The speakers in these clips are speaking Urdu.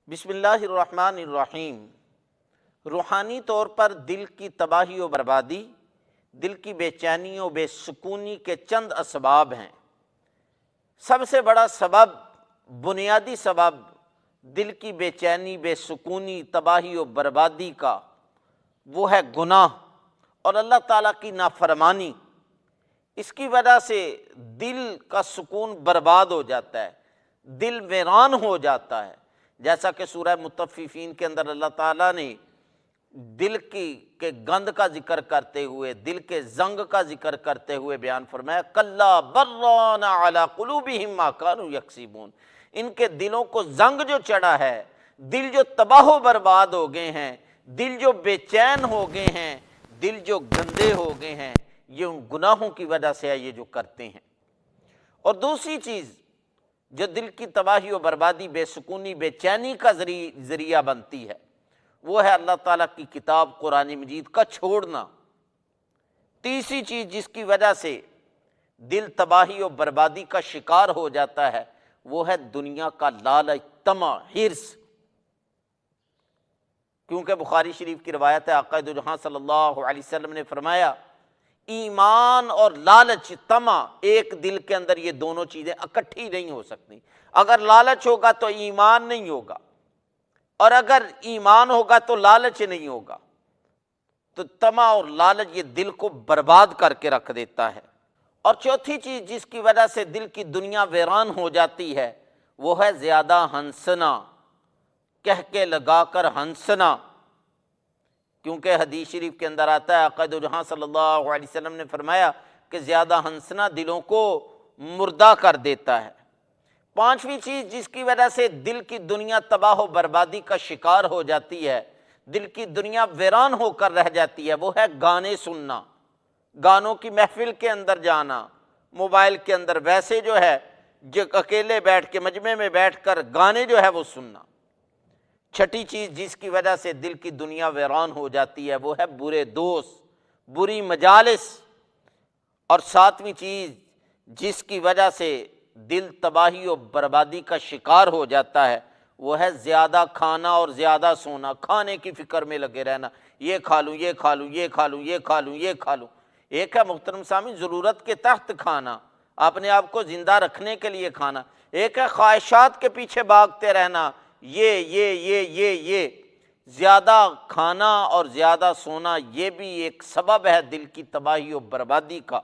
بسم اللہ الرحمن الرحیم۔ روحانی طور پر دل کی تباہی و بربادی، دل کی بے چینی و بے سکونی کے چند اسباب ہیں۔ سب سے بڑا سبب، بنیادی سبب دل کی بے چینی، بے سکونی، تباہی و بربادی کا، وہ ہے گناہ اور اللہ تعالیٰ کی نافرمانی۔ اس کی وجہ سے دل کا سکون برباد ہو جاتا ہے، دل ویران ہو جاتا ہے۔ جیسا کہ سورہ مطففین کے اندر اللہ تعالیٰ نے دل کے گند کا ذکر کرتے ہوئے، دل کے زنگ کا ذکر کرتے ہوئے بیان فرمایا، کلا بران علی قلوبہم ما کانوا یکسبون۔ ان کے دلوں کو زنگ جو چڑھا ہے، دل جو تباہ و برباد ہو گئے ہیں، دل جو بے چین ہو گئے ہیں، دل جو گندے ہو گئے ہیں، یہ ان گناہوں کی وجہ سے ہے، یہ جو کرتے ہیں۔ اور دوسری چیز جو دل کی تباہی و بربادی، بے سکونی، بے چینی کا ذریعہ بنتی ہے، وہ ہے اللہ تعالیٰ کی کتاب قرآن مجید کا چھوڑنا۔ تیسری چیز جس کی وجہ سے دل تباہی و بربادی کا شکار ہو جاتا ہے، وہ ہے دنیا کا لالچ، طمع، حرص۔ کیونکہ بخاری شریف کی روایت ہے، آقا دو جہاں صلی اللہ علیہ وسلم نے فرمایا، ایمان اور لالچ، طمع، ایک دل کے اندر یہ دونوں چیزیں اکٹھی نہیں ہو سکتی۔ اگر لالچ ہوگا تو ایمان نہیں ہوگا، اور اگر ایمان ہوگا تو لالچ نہیں ہوگا۔ تو طمع اور لالچ یہ دل کو برباد کر کے رکھ دیتا ہے۔ اور چوتھی چیز جس کی وجہ سے دل کی دنیا ویران ہو جاتی ہے، وہ ہے زیادہ ہنسنا، کہہ کے لگا کر ہنسنا۔ کیونکہ حدیث شریف کے اندر آتا ہے، آقا دو جہاں صلی اللہ علیہ وسلم نے فرمایا کہ زیادہ ہنسنا دلوں کو مردہ کر دیتا ہے۔ پانچویں چیز جس کی وجہ سے دل کی دنیا تباہ و بربادی کا شکار ہو جاتی ہے، دل کی دنیا ویران ہو کر رہ جاتی ہے، وہ ہے گانے سننا، گانوں کی محفل کے اندر جانا، موبائل کے اندر ویسے جو ہے جو اکیلے بیٹھ کے مجمع میں بیٹھ کر گانے جو ہے وہ سننا۔ چھٹی چیز جس کی وجہ سے دل کی دنیا ویران ہو جاتی ہے، وہ ہے برے دوست، بری مجالس۔ اور ساتویں چیز جس کی وجہ سے دل تباہی و بربادی کا شکار ہو جاتا ہے، وہ ہے زیادہ کھانا اور زیادہ سونا، کھانے کی فکر میں لگے رہنا، یہ کھا لوں، یہ کھا لوں، یہ کھا لوں، یہ کھا لوں، یہ کھا لوں۔ ایک ہے محترم سامعین ضرورت کے تحت کھانا، اپنے آپ کو زندہ رکھنے کے لیے کھانا، ایک ہے خواہشات کے پیچھے بھاگتے رہنا، یہ زیادہ کھانا اور زیادہ سونا یہ بھی ایک سبب ہے دل کی تباہی و بربادی کا۔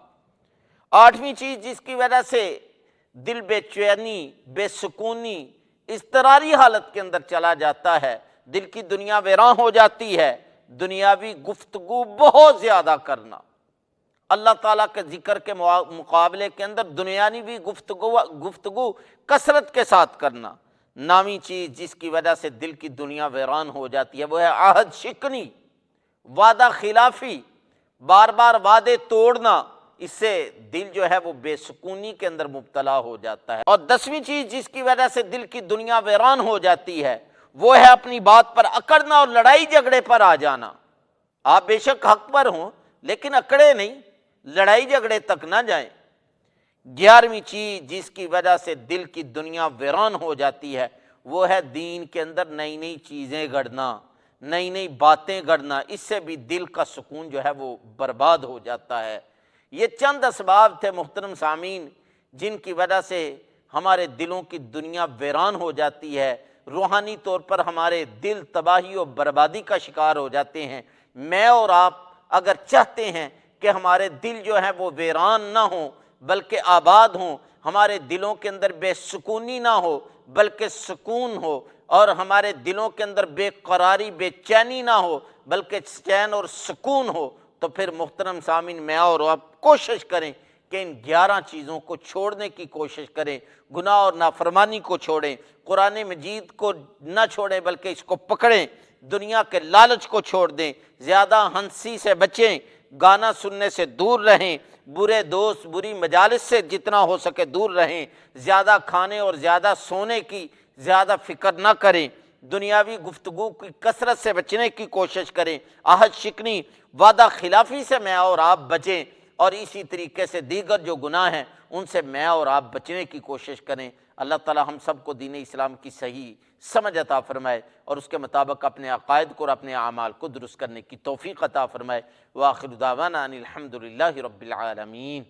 آٹھویں چیز جس کی وجہ سے دل بے چینی، بے سکونی، اضطراری حالت کے اندر چلا جاتا ہے، دل کی دنیا ویراں ہو جاتی ہے، دنیاوی گفتگو بہت زیادہ کرنا، اللہ تعالیٰ کے ذکر کے مقابلے کے اندر دنیاوی گفتگو کثرت کے ساتھ کرنا۔ نامی چیز جس کی وجہ سے دل کی دنیا ویران ہو جاتی ہے، وہ ہے عہد شکنی، وعدہ خلافی، بار بار وعدے توڑنا۔ اس سے دل جو ہے وہ بے سکونی کے اندر مبتلا ہو جاتا ہے۔ اور دسویں چیز جس کی وجہ سے دل کی دنیا ویران ہو جاتی ہے، وہ ہے اپنی بات پر اکڑنا اور لڑائی جھگڑے پر آ جانا۔ آپ بے شک حق پر ہوں، لیکن اکڑے نہیں، لڑائی جھگڑے تک نہ جائیں۔ 11ویں چیز جس کی وجہ سے دل کی دنیا ویران ہو جاتی ہے، وہ ہے دین کے اندر نئی نئی چیزیں گڑھنا، نئی نئی باتیں گڑھنا۔ اس سے بھی دل کا سکون جو ہے وہ برباد ہو جاتا ہے۔ یہ چند اسباب تھے محترم سامعین جن کی وجہ سے ہمارے دلوں کی دنیا ویران ہو جاتی ہے، روحانی طور پر ہمارے دل تباہی و بربادی کا شکار ہو جاتے ہیں۔ میں اور آپ اگر چاہتے ہیں کہ ہمارے دل جو ہیں وہ ویران نہ ہوں بلکہ آباد ہوں، ہمارے دلوں کے اندر بے سکونی نہ ہو بلکہ سکون ہو، اور ہمارے دلوں کے اندر بے قراری، بے چینی نہ ہو بلکہ چین اور سکون ہو، تو پھر محترم سامعین میں اور آپ کوشش کریں کہ ان 11 چیزوں کو چھوڑنے کی کوشش کریں، گناہ اور نافرمانی کو چھوڑیں، قرآن مجید کو نہ چھوڑیں بلکہ اس کو پکڑیں، دنیا کے لالچ کو چھوڑ دیں، زیادہ ہنسی سے بچیں، گانا سننے سے دور رہیں، برے دوست، بری مجالس سے جتنا ہو سکے دور رہیں، زیادہ کھانے اور زیادہ سونے کی زیادہ فکر نہ کریں، دنیاوی گفتگو کی کثرت سے بچنے کی کوشش کریں، عہد شکنی، وعدہ خلافی سے میں اور آپ بچیں، اور اسی طریقے سے دیگر جو گناہ ہیں ان سے میں اور آپ بچنے کی کوشش کریں۔ اللہ تعالی ہم سب کو دین اسلام کی صحیح سمجھ عطا فرمائے اور اس کے مطابق اپنے عقائد کو اور اپنے اعمال کو درست کرنے کی توفیق عطا فرمائے۔ وآخر دعوانا ان الحمد للہ رب العالمین۔